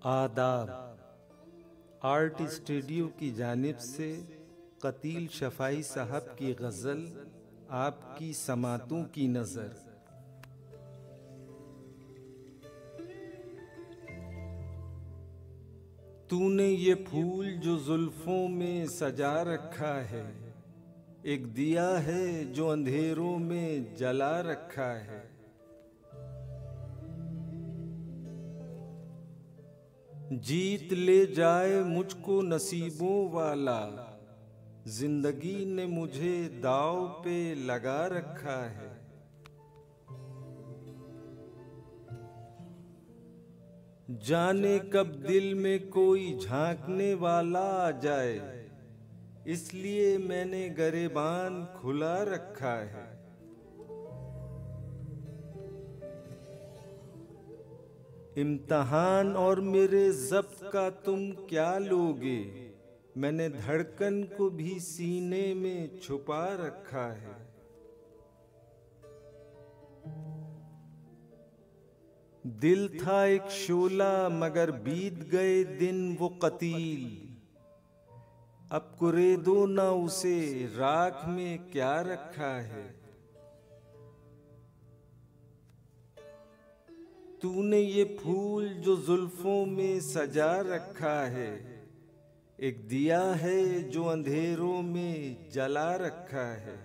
आदाब। Art studio की जानिब से कतील शफाई साहब की गज़ल आपकी समातों की नज़र। तूने ये फूल जो जुल्फों में सजा रखा है, एक दिया है जो अंधेरों में जला रखा है। जीत ले जाए मुझको नसीबों वाला, जिंदगी ने मुझे दांव पे लगा रखा है। जाने कब दिल में कोई झांकने वाला आ जाए, इसलिए मैंने गरेबान खुला रखा है। इम्तहान और मेरे ज़ब्त का तुम क्या लोगे, मैंने धड़कन को भी सीने में छुपा रखा है। दिल था एक शोला मगर बीत गए दिन वो कतील, अब कुरेदो ना उसे राख में क्या रखा है। तूने ये फूल जो जुल्फों में सजा रखा है, एक दिया है जो अंधेरों में जला रखा है।